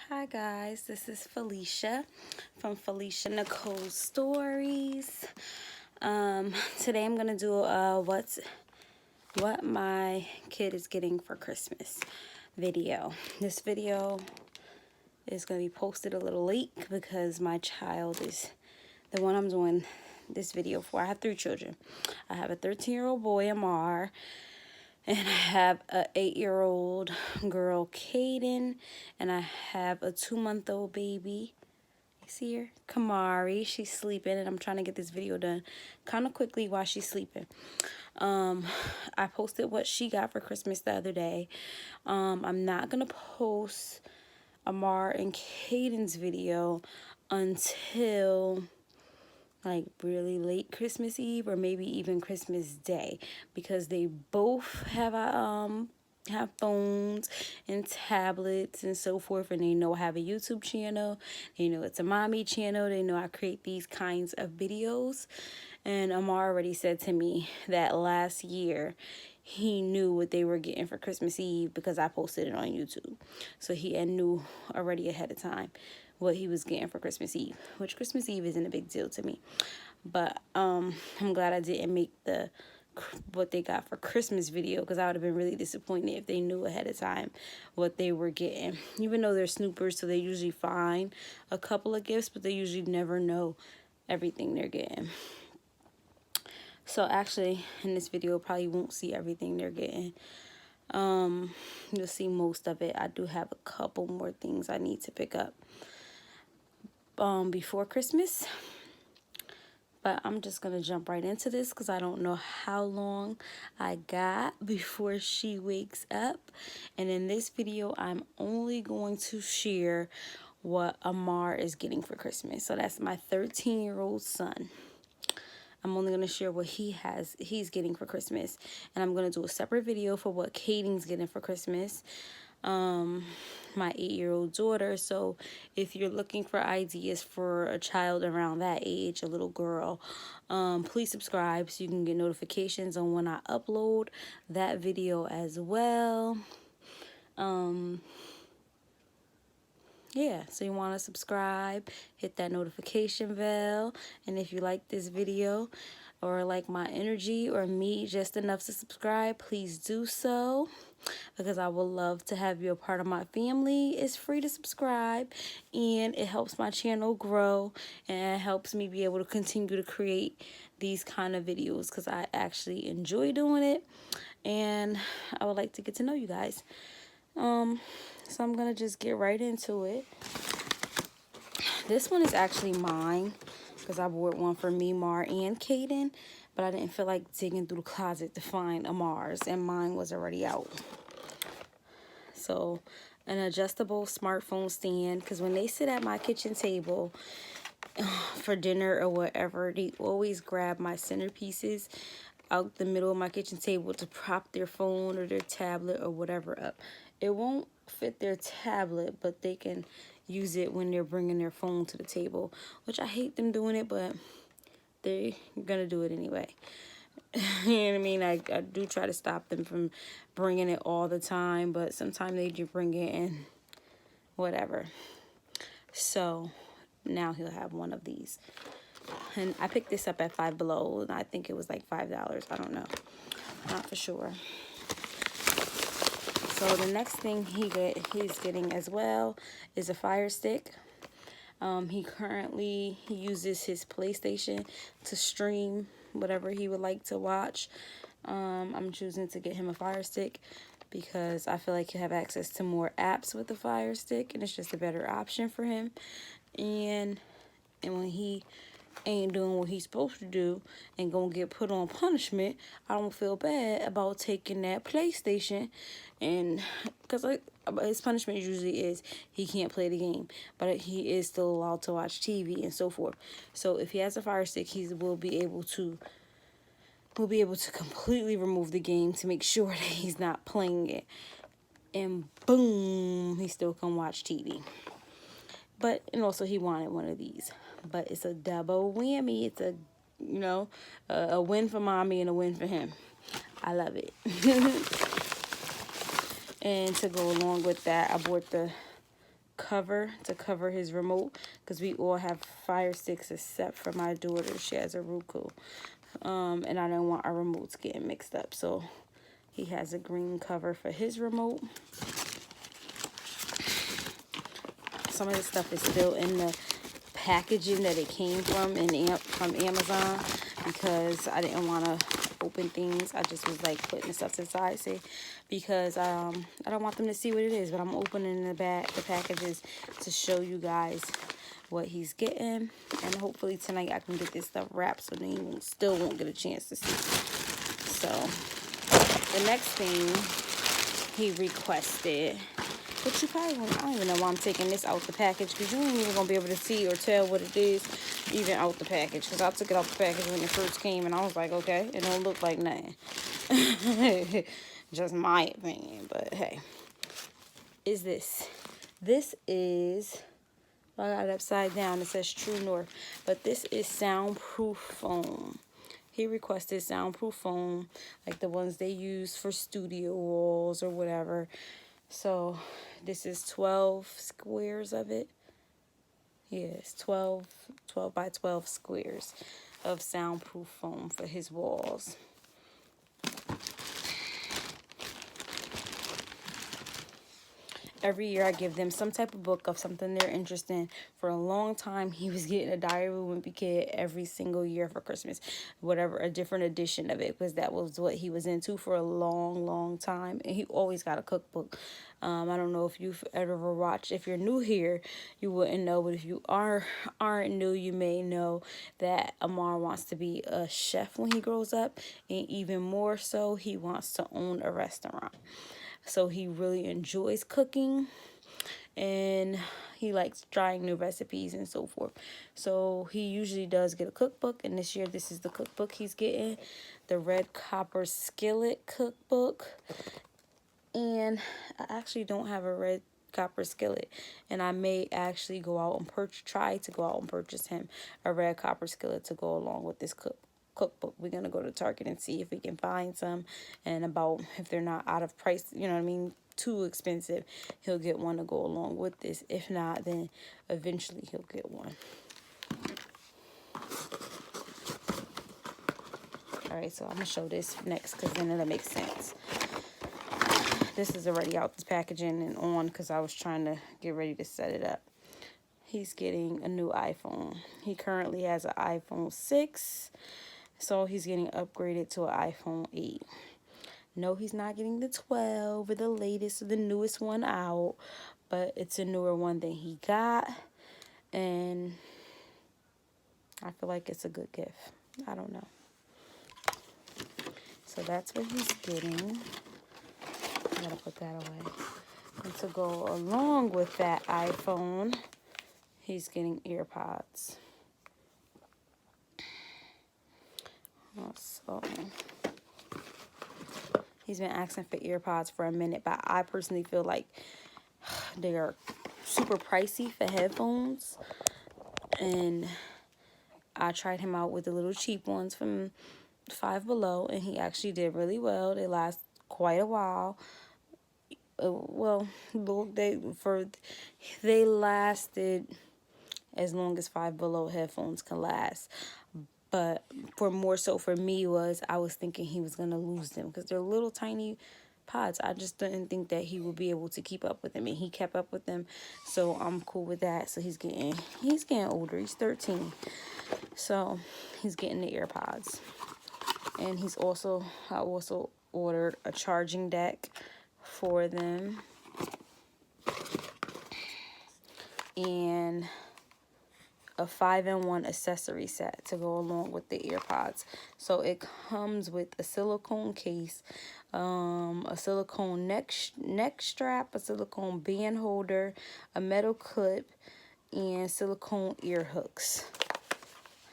Hi guys, this is Felicia from Felicia Nicole Stories. Today I'm gonna do what my kid is getting for Christmas video. This video is gonna be posted a little late because my child is the one I'm doing this video for. I have 3 children. I have a 13-year-old boy, Amar, and I have a 8-year-old girl, Kaden, and I have a 2-month-old baby. You see her? Kamari. She's sleeping, and I'm trying to get this video done kind of quickly while she's sleeping. I posted what she got for Christmas the other day. I'm not going to post Amar and Kaden's video until like really late Christmas Eve or maybe even Christmas Day, because they both have phones and tablets and so forth, and they know I have a YouTube channel. They know it's a mommy channel. They know I create these kinds of videos. And Amar already said to me that last year he knew what they were getting for Christmas Eve because I posted it on YouTube. So he knew already ahead of time what he was getting for Christmas Eve, which Christmas Eve isn't a big deal to me. But I'm glad I didn't make the what they got for Christmas video, because I would have been really disappointed if they knew ahead of time what they were getting. Even though they're snoopers, so they usually find a couple of gifts, but they usually never know everything they're getting. So actually, in this video, probably won't see everything they're getting. You'll see most of it. I do have a couple more things I need to pick up before Christmas. But I'm just going to jump right into this because I don't know how long I got before she wakes up. And in this video, I'm only going to share what Amar is getting for Christmas. So that's my 13-year-old son. I'm only going to share what he's getting for Christmas. And I'm going to do a separate video for what Kaden's getting for Christmas. My 8-year-old daughter. So if you're looking for ideas for a child around that age, a little girl, please subscribe so you can get notifications on when I upload that video as well. Yeah, so you want to subscribe, hit that notification bell, and if you like this video or like my energy or me just enough to subscribe, please do so, because I would love to have you a part of my family. It's free to subscribe, and it helps my channel grow, and it helps me be able to continue to create these kind of videos because I actually enjoy doing it, and I would like to get to know you guys. So I'm gonna just get right into it. This one is actually mine because I bought one for me, Mar, and Kaden, but I didn't feel like digging through the closet to find Amar's, and mine was already out. So an adjustable smartphone stand, because when they sit at my kitchen table for dinner or whatever, they always grab my centerpieces out the middle of my kitchen table to prop their phone or their tablet or whatever up. It won't fit their tablet, but they can use it when they're bringing their phone to the table, which I hate them doing it, but they're gonna do it anyway. You know what I mean? I do try to stop them from bringing it all the time, but sometimes they do bring it and whatever. So now he'll have one of these. And I picked this up at Five Below, and I think it was like $5. I don't know. Not for sure. So the next thing he's getting as well is a Fire Stick. He currently uses his PlayStation to stream whatever he would like to watch. I'm choosing to get him a Fire Stick because I feel like he'll have access to more apps with the Fire Stick, and it's just a better option for him. And when he ain't doing what he's supposed to do and gonna get put on punishment, I don't feel bad about taking that PlayStation, and because his punishment usually is he can't play the game, but he is still allowed to watch TV and so forth. So if he has a Fire Stick, he will be able to completely remove the game to make sure that he's not playing it, and boom, he still can watch TV. And also he wanted one of these. But it's a double whammy. It's a win for mommy and a win for him. I love it. And to go along with that, I bought the cover to cover his remote, because we all have Fire Sticks except for my daughter. She has a Roku. And I don't want our remotes getting mixed up. So he has a green cover for his remote. Some of this stuff is still in the packaging that it came from from Amazon, because I didn't want to open things. I just was like putting the stuff to the side, see, because I don't want them to see what it is, but I'm opening the packages to show you guys what he's getting, and hopefully tonight I can get this stuff wrapped so then you still won't get a chance to see. So the next thing he requested, which you probably won't, I don't even know why I'm taking this out the package, because you ain't even going to be able to see or tell what it is even out the package, because I took it out the package when it first came, and I was like, okay, it don't look like nothing. Just my opinion, but hey. Is this? This is, I got it upside down, it says True North, but this is soundproof foam. He requested soundproof foam, like the ones they use for studio walls or whatever. So this is 12 squares of it. Yes, 12 by 12 squares of soundproof foam for his walls. Every year I give them some type of book of something they're interested in. For a long time, he was getting a Diary of a Wimpy Kid every single year for Christmas. Whatever, a different edition of it, because that was what he was into for a long, long time. And he always got a cookbook. I don't know if you've ever watched. If you're new here, you wouldn't know. But if you aren't new, you may know that Amar wants to be a chef when he grows up. And even more so, he wants to own a restaurant. So he really enjoys cooking, and he likes trying new recipes and so forth. So he usually does get a cookbook, and this year this is the cookbook he's getting, the Red Copper Skillet cookbook. And I actually don't have a Red Copper Skillet, and I may actually go out and try to go out and purchase him a Red Copper Skillet to go along with this cookbook. We're gonna go to Target and see if we can find some, and about if they're not out of price, you know what I mean, too expensive, he'll get one to go along with this. If not, then eventually he'll get one. All right, so I'm gonna show this next, because then it'll make sense. This is already out the packaging and on, because I was trying to get ready to set it up. He's getting a new iPhone. He currently has an iPhone 6. So he's getting upgraded to an iPhone 8. No, he's not getting the 12 or the latest or the newest one out, but it's a newer one than he got, and I feel like it's a good gift. I don't know. So that's what he's getting. I gotta put that away. And to go along with that iPhone, he's getting earpods. So he's been asking for earpods for a minute, but I personally feel like they are super pricey for headphones. And I tried him out with the little cheap ones from Five Below, and he actually did really well. They last quite a while. Well, they lasted as long as Five Below headphones can last. But for me I was thinking he was going to lose them, because they're little tiny pods. I just didn't think that he would be able to keep up with them, and he kept up with them. So I'm cool with that. So he's getting older. He's 13. So he's getting the earpods. And I also ordered a charging deck for them. And a 5-in-1 accessory set to go along with the earpods. So it comes with a silicone case, a silicone neck strap, a silicone band holder, a metal clip, and silicone ear hooks.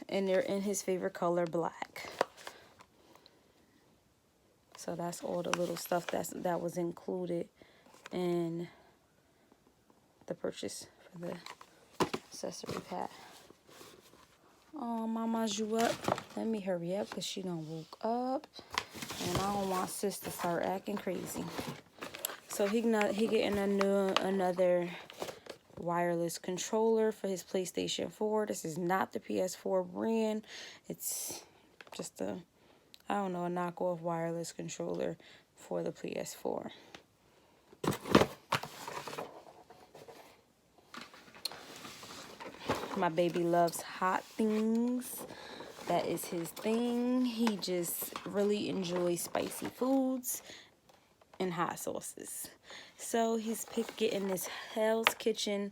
And they're in his favorite color, black. So that's all the little stuff that was included in the purchase for the accessory pack. Oh, Mama's you up? Let me hurry up, because she done woke up, and I don't want sis to start acting crazy. So he getting another wireless controller for his PlayStation 4. This is not the PS4 brand. It's just a, I don't know, a knockoff wireless controller for the PS4. My baby loves hot things. That is his thing. He just really enjoys spicy foods and hot sauces. So he's getting this Hell's Kitchen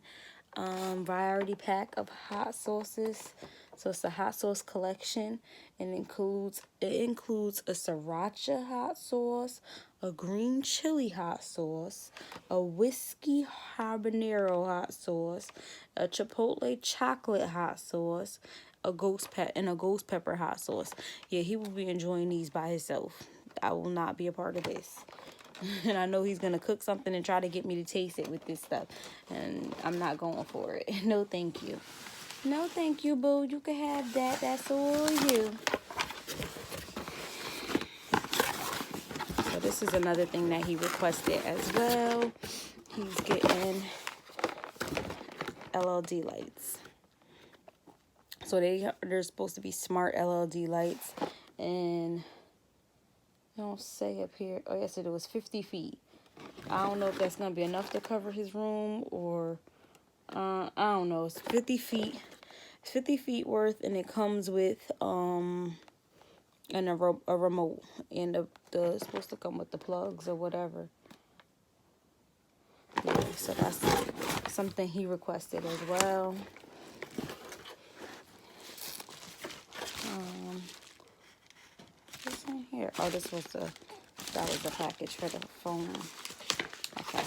variety pack of hot sauces. So it's a hot sauce collection, and it includes a sriracha hot sauce, a green chili hot sauce, a whiskey habanero hot sauce, a chipotle chocolate hot sauce, a ghost pepper hot sauce. Yeah, he will be enjoying these by himself. I will not be a part of this. And I know he's going to cook something and try to get me to taste it with this stuff. And I'm not going for it. No, thank you. No, thank you, boo. You can have that. That's all you. So this is another thing that he requested as well. He's getting LED lights. So they're supposed to be smart LED lights. And I don't say up here. Oh, yes, it was 50 feet. I don't know if that's going to be enough to cover his room or I don't know. It's 50 feet. It's 50 feet worth, and it comes with a remote, and it's supposed to come with the plugs or whatever. Yeah, so that's something he requested as well. What's in here? Oh, that was the package for the phone. Okay.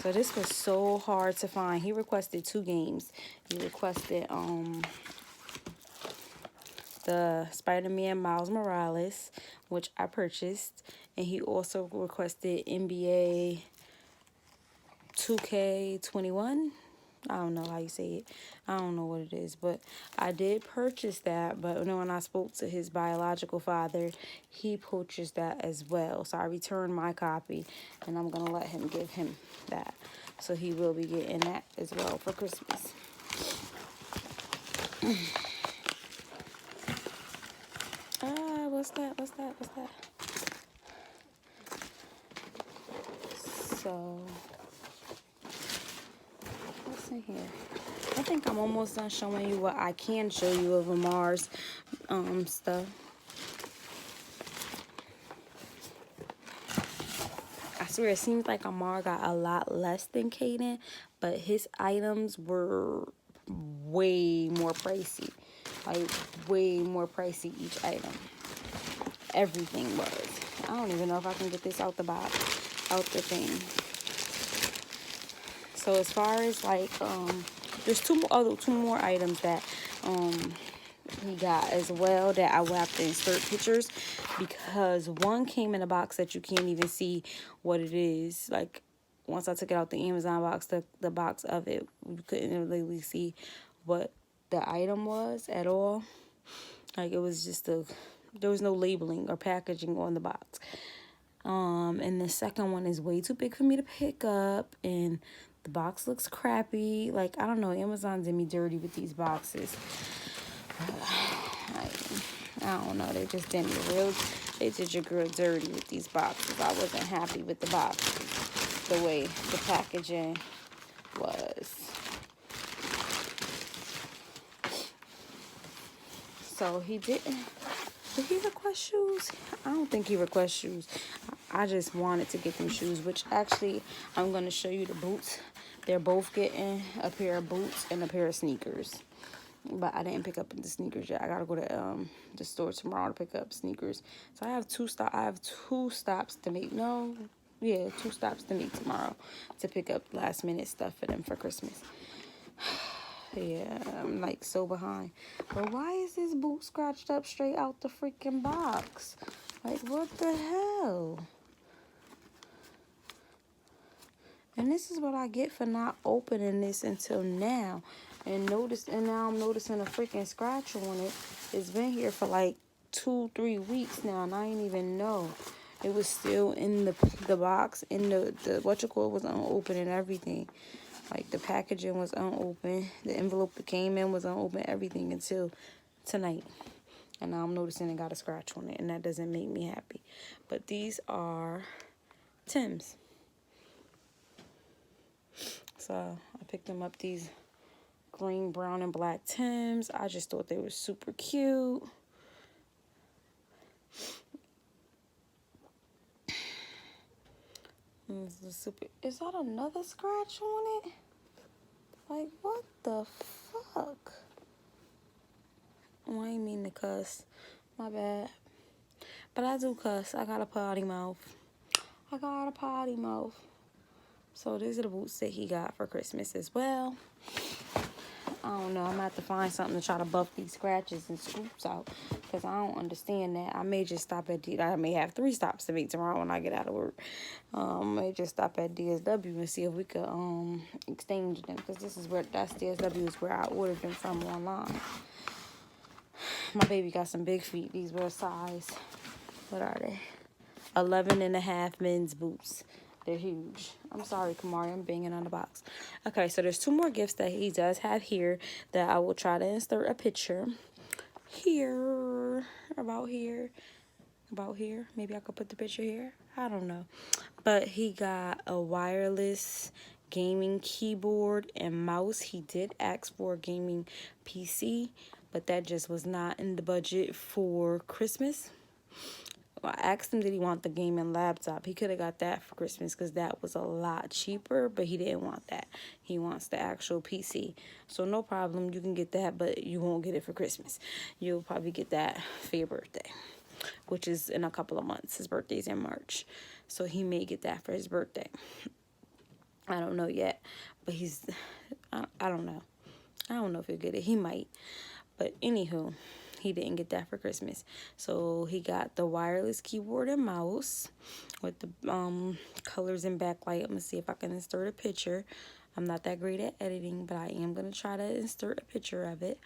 So this was so hard to find. He requested 2 games. He requested the Spider-Man Miles Morales, which I purchased, and he also requested NBA 2K21. I don't know how you say it. I don't know what it is, but I did purchase that. But when I spoke to his biological father, he purchased that as well. So I returned my copy, and I'm going to let him give him that. So he will be getting that as well for Christmas. What's that? So, what's in here? I think I'm almost done showing you what I can show you of Amar's stuff. I swear it seems like Amar got a lot less than Kaden, but his items were way more pricey. Like, way more pricey each item. Everything was. I don't even know if I can get this out the box, out the thing. So as far as like, there's two more items that he got as well that I will have to insert pictures, because one came in a box that you can't even see what it is. Like, once I took it out the Amazon box, the box of it, you couldn't really see what the item was at all. Like, it was just there was no labeling or packaging on the box. And the second one is way too big for me to pick up, and the box looks crappy. Like, I don't know, Amazon did me dirty with these boxes. I don't know, they just did your girl dirty with these boxes. I wasn't happy with the boxes, the way the packaging was. So did he request shoes? I don't think he requests shoes. I just wanted to get them shoes, which actually I'm going to show you the boots. They're both getting a pair of boots and a pair of sneakers. But I didn't pick up the sneakers yet. I got to go to the store tomorrow to pick up sneakers. So I have two stops to make. Two stops to make tomorrow to pick up last minute stuff for them for Christmas. Yeah, I'm like so behind. But why is this boot scratched up straight out the freaking box? Like, what the hell? And this is what I get for not opening this until now. And now I'm noticing a freaking scratch on it. It's been here for like 2-3 weeks now, and I didn't even know. It was still in the box, in the was unopened and everything. Like, the packaging was unopened. The envelope that came in was unopened, everything, until tonight. And now I'm noticing it got a scratch on it, and that doesn't make me happy. But these are Tim's. So I picked them up, these green, brown, and black Tim's. I just thought they were super cute. Is that another scratch on it? Like, what the fuck? Oh, I ain't mean to cuss. My bad. But I do cuss. I got a potty mouth. I got a potty mouth. So these are the boots that he got for Christmas as well. I don't know. I'm going to have to find something to try to buff these scratches and scoops out, because I don't understand that. I may just stop at I may have 3 stops to make tomorrow when I get out of work. I may just stop at DSW and see if we could exchange them, because that's DSW is where I ordered them from online. My baby got some big feet. These were a size, what are they? 11.5 men's boots. They're huge. I'm sorry, Kamari. I'm banging on the box. Okay, so there's 2 more gifts that he does have here that I will try to insert a picture. Here. About here. Maybe I could put the picture here. I don't know. But he got a wireless gaming keyboard and mouse. He did ask for a gaming PC, but that just was not in the budget for Christmas. I asked him, did he want the gaming laptop? He could have got that for Christmas, because that was a lot cheaper, but he didn't want that. He wants the actual PC. So no problem, you can get that, but you won't get it for Christmas. You'll probably get that for your birthday, which is in a couple of months. His birthday's in March. So he may get that for his birthday. I don't know yet, but I don't know. I don't know if he'll get it. He might. But anywho, he didn't get that for Christmas. So he got the wireless keyboard and mouse with the colors and backlight. I'm going to see if I can insert a picture. I'm not that great at editing, but I am going to try to insert a picture of it.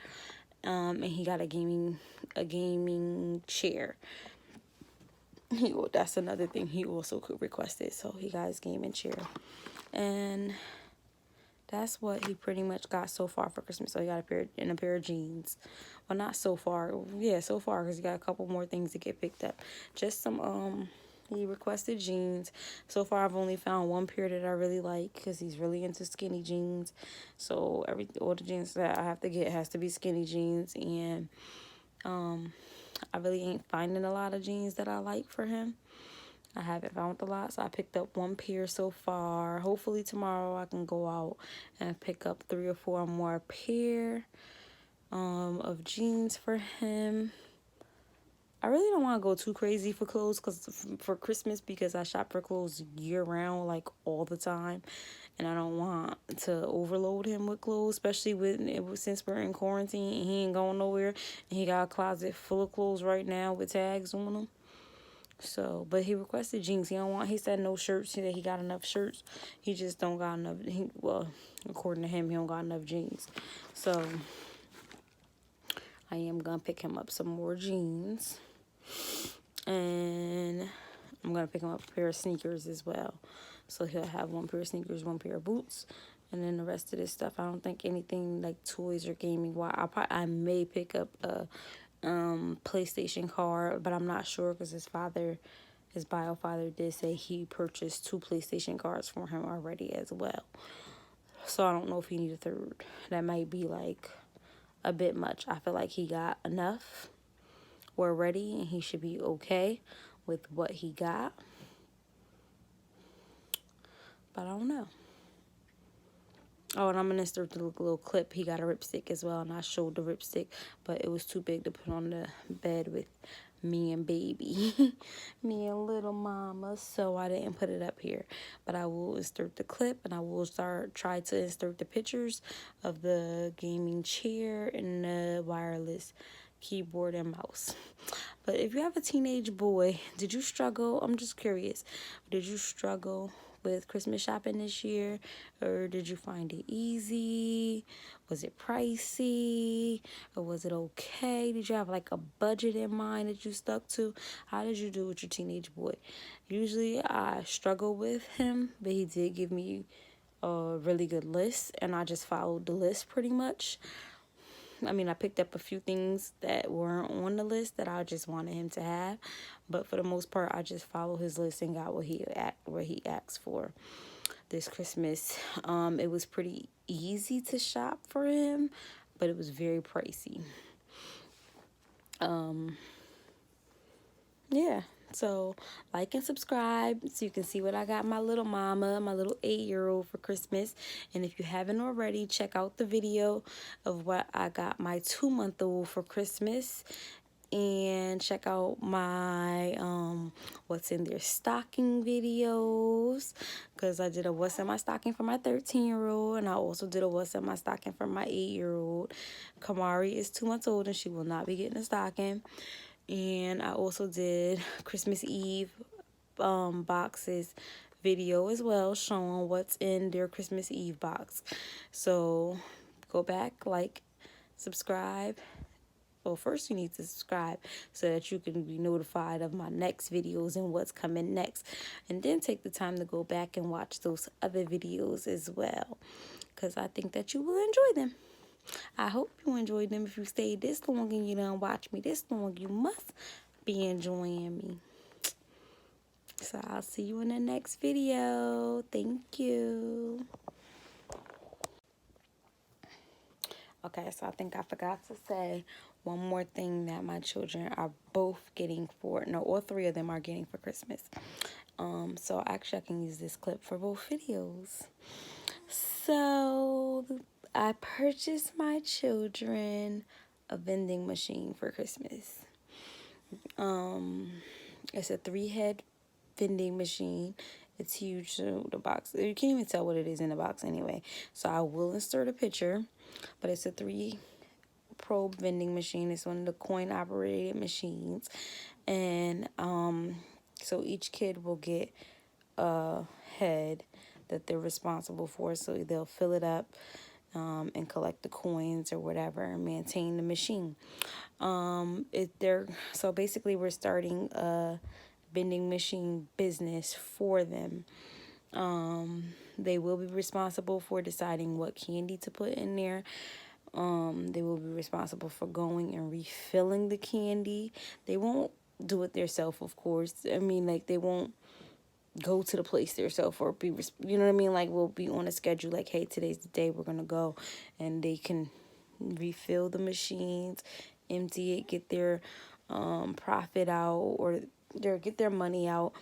And he got a gaming chair. That's another thing he also requested. So he got his gaming chair. And that's what he pretty much got so far for Christmas. So he got a pair of jeans. Well, not so far. Yeah, so far, because he got a couple more things to get picked up. Just some, he requested jeans. So far, I've only found 1 pair that I really like, because he's really into skinny jeans. So all the jeans that I have to get has to be skinny jeans. And I really ain't finding a lot of jeans that I like for him. I haven't found a lot, so I picked up 1 pair so far. Hopefully tomorrow I can go out and pick up 3 or 4 more pair of jeans for him. I really don't want to go too crazy for clothes for Christmas, because I shop for clothes year round, like all the time, and I don't want to overload him with clothes, especially since we're in quarantine and he ain't going nowhere, and he got a closet full of clothes right now with tags on them. So, but he requested jeans. He said no shirts. He said he got enough shirts. He just don't got enough. According to him, he don't got enough jeans. So, I am going to pick him up some more jeans. And I'm going to pick him up a pair of sneakers as well. So, he'll have 1 pair of sneakers, 1 pair of boots. And then the rest of this stuff, I don't think anything like toys or gaming. I may pick up a PlayStation card, but I'm not sure, because his bio father did say he purchased 2 PlayStation cards for him already as well. So I don't know if he need a 3rd. That might be like a bit much. I feel like he got enough. We're ready, and he should be okay with what he got. But I don't know. Oh, and I'm going to insert the little clip. He got a Ripstick as well, and I showed the Ripstick, but it was too big to put on the bed with me and baby. Me and little mama, so I didn't put it up here. But I will insert the clip, and I will try to insert the pictures of the gaming chair and the wireless keyboard and mouse. But if you have a teenage boy, did you struggle? I'm just curious. Did you struggle with Christmas shopping this year, or did you find it easy? Was it pricey, or was it okay? Did you have like a budget in mind that you stuck to? How did you do with your teenage boy? Usually I struggle with him, but he did give me a really good list, and I just followed the list pretty much. I mean, I picked up a few things that weren't on the list that I just wanted him to have, but for the most part, I just followed his list and got what he asked for this Christmas. It was pretty easy to shop for him, but it was very pricey. Yeah. So like and subscribe so you can see what I got my little mama, my little 8-year-old for Christmas. And if you haven't already, check out the video of what I got my 2-month-old for Christmas. And check out my what's in their stocking videos, because I did a what's in my stocking for my 13-year-old, and I also did a what's in my stocking for my 8-year-old. Kamari is 2 months old and she will not be getting a stocking. And I also did Christmas Eve boxes video as well, showing what's in their Christmas Eve box. So go back, like, subscribe. Well, first you need to subscribe so that you can be notified of my next videos and what's coming next. And then take the time to go back and watch those other videos as well, because I think that you will enjoy them. I hope you enjoyed them. If you stayed this long and you done watch me this long, you must be enjoying me. So I'll see you in the next video. Thank you. Okay, so I think I forgot to say one more thing that my children are both getting for, no, all 3 of them are getting for Christmas. So actually I can use this clip for both videos. So I purchased my children a vending machine for Christmas. It's a 3-head vending machine. It's huge. So the box, you can't even tell what it is in the box anyway. So I will insert a picture, but it's a 3-probe vending machine. It's one of the coin operated machines, and so each kid will get a head that they're responsible for. So they'll fill it up and collect the coins or whatever and maintain the machine. So basically we're starting a vending machine business for them. They will be responsible for deciding what candy to put in there. They will be responsible for going and refilling the candy. They won't do it themselves, of course. I mean, like, they won't go to the place themselves or be, you know what I mean? Like, we'll be on a schedule, like, hey, today's the day we're gonna go, and they can refill the machines, empty it, get their profit out, or get their money out,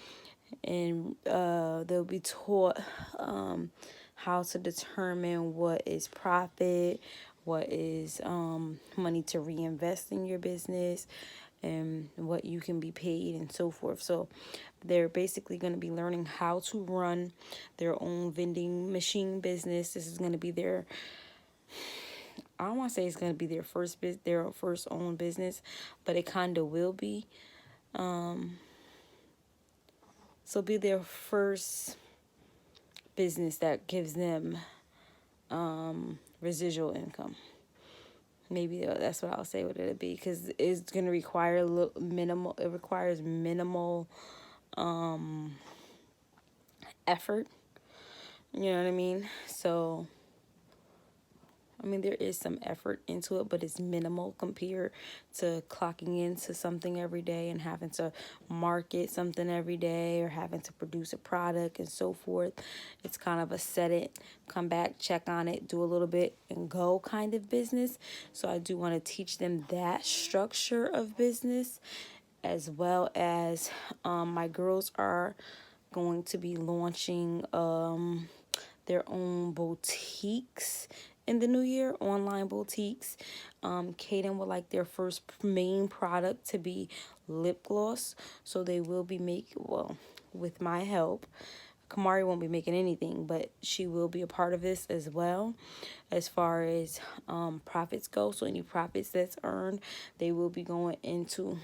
and they'll be taught how to determine what is profit, what is money to reinvest in your business, and what you can be paid and so forth. So they're basically going to be learning how to run their own vending machine business. This is going to be their, I don't want to say it's going to be their first own business, but it kind of will be. So be their first business that gives them residual income. Maybe that's what I'll say what it'll be, because it's going to require minimal. It requires minimal effort. You know what I mean? So, I mean, there is some effort into it, but it's minimal compared to clocking into something every day and having to market something every day or having to produce a product and so forth. It's kind of a set it, come back, check on it, do a little bit, and go kind of business. So I do want to teach them that structure of business, as well as my girls are going to be launching their own boutiques in the new year, online boutiques. Kaden would like their first main product to be lip gloss, so they will be with my help. Kamari won't be making anything, but she will be a part of this as well, as far as profits go. So any profits that's earned, they will be going into,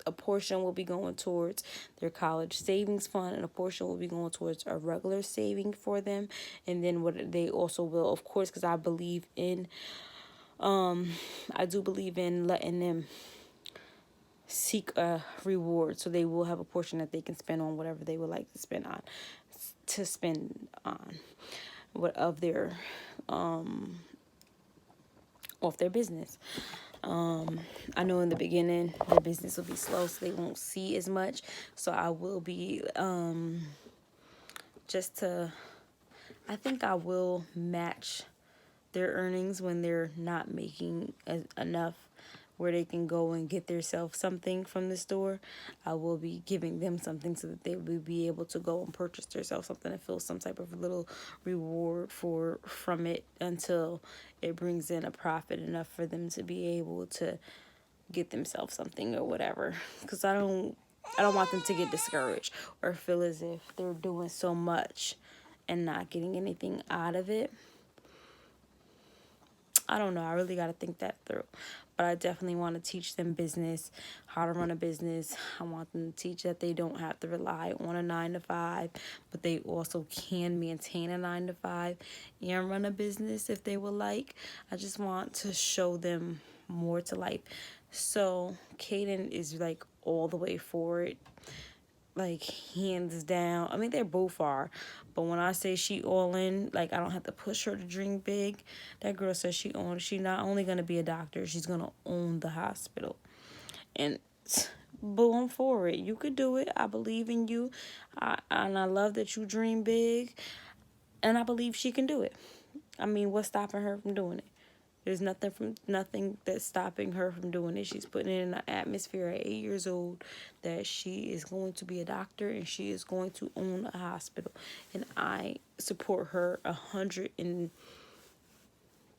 a portion will be going towards their college savings fund, and a portion will be going towards a regular saving for them. And then what they also will, of course, because I do believe in letting them seek a reward, so they will have a portion that they can spend on whatever they would like to spend on. to spend on what of their off their business. I know in the beginning their business will be slow, so they won't see as much. So I will be I think I will match their earnings when they're not making enough where they can go and get themselves something from the store. I will be giving them something so that they will be able to go and purchase themselves something and feel some type of little reward from it until it brings in a profit enough for them to be able to get themselves something or whatever. Because I don't want them to get discouraged or feel as if they're doing so much and not getting anything out of it. I don't know. I really got to think that through. But I definitely want to teach them business, how to run a business. I want them to teach that they don't have to rely on a 9-to-5, but they also can maintain a 9-to-5 and run a business if they would like. I just want to show them more to life. So Kaden is like all the way for it. Like hands down. I mean, they're both are, but when I say she all in, like I don't have to push her to dream big. That girl says she not only gonna be a doctor, she's gonna own the hospital. And boom, for it. You could do it. I believe in you. And I love that you dream big, and I believe she can do it. I mean, what's stopping her from doing it? There's nothing that's stopping her from doing it. She's putting it in an atmosphere at 8 years old that she is going to be a doctor and she is going to own a hospital. And I support her 135%,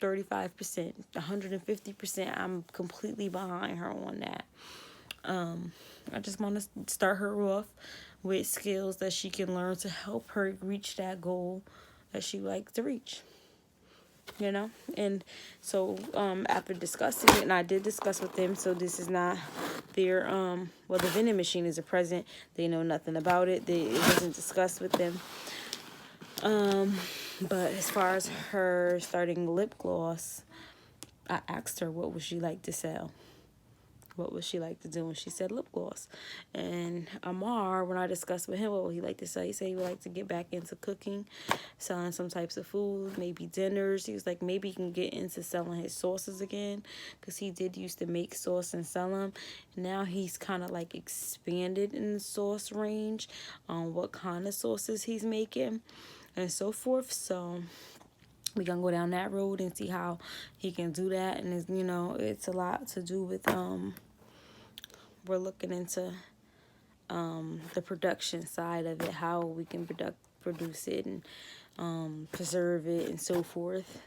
150%. I'm completely behind her on that. I just want to start her off with skills that she can learn to help her reach that goal that she likes to reach. You know, and so after discussing it, and I did discuss with them, so this is not their well, the vending machine is a present. They know nothing about it. It wasn't discussed with them. But as far as her starting lip gloss, I asked her what would she like to sell. What would she like to do? And she said lip gloss. And Amar, when I discussed with him what would he like to sell, he said he would like to get back into cooking, selling some types of food, maybe dinners. He was like, maybe he can get into selling his sauces again, because he did used to make sauce and sell them. Now he's kind of like expanded in the sauce range on what kind of sauces he's making and so forth. So we're going to go down that road and see how he can do that. And, it's, you know, it's a lot to do with, we're looking into the production side of it, how we can produce it and preserve it and so forth.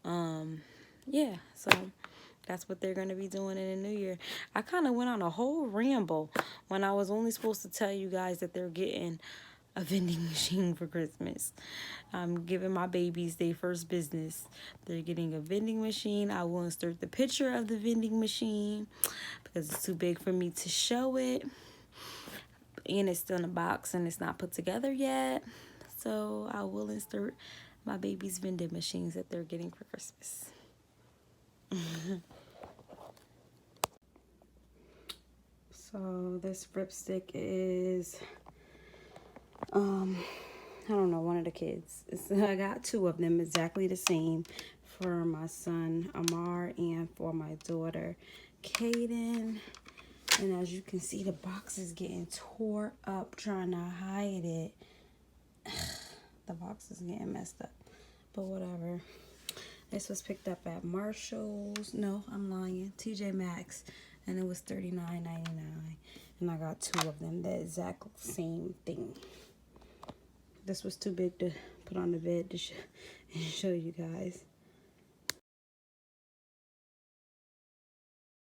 Yeah, so that's what they're going to be doing in the new year. I kind of went on a whole ramble when I was only supposed to tell you guys that they're getting a vending machine for Christmas. I'm giving my babies their first business. They're getting a vending machine. I will insert the picture of the vending machine because it's too big for me to show it. And it's still in a box and it's not put together yet. So I will insert my baby's vending machines that they're getting for Christmas. So this Ripstick is I don't know, one of the kids. I got two of them exactly the same for my son Amar and for my daughter Kaden. And as you can see, the box is getting tore up trying to hide it. The box is getting messed up, but whatever. This was picked up at Marshall's. No, I'm lying. TJ Maxx, and it was $39.99. And I got two of them, the exact same thing. This was too big to put on the bed to show you guys.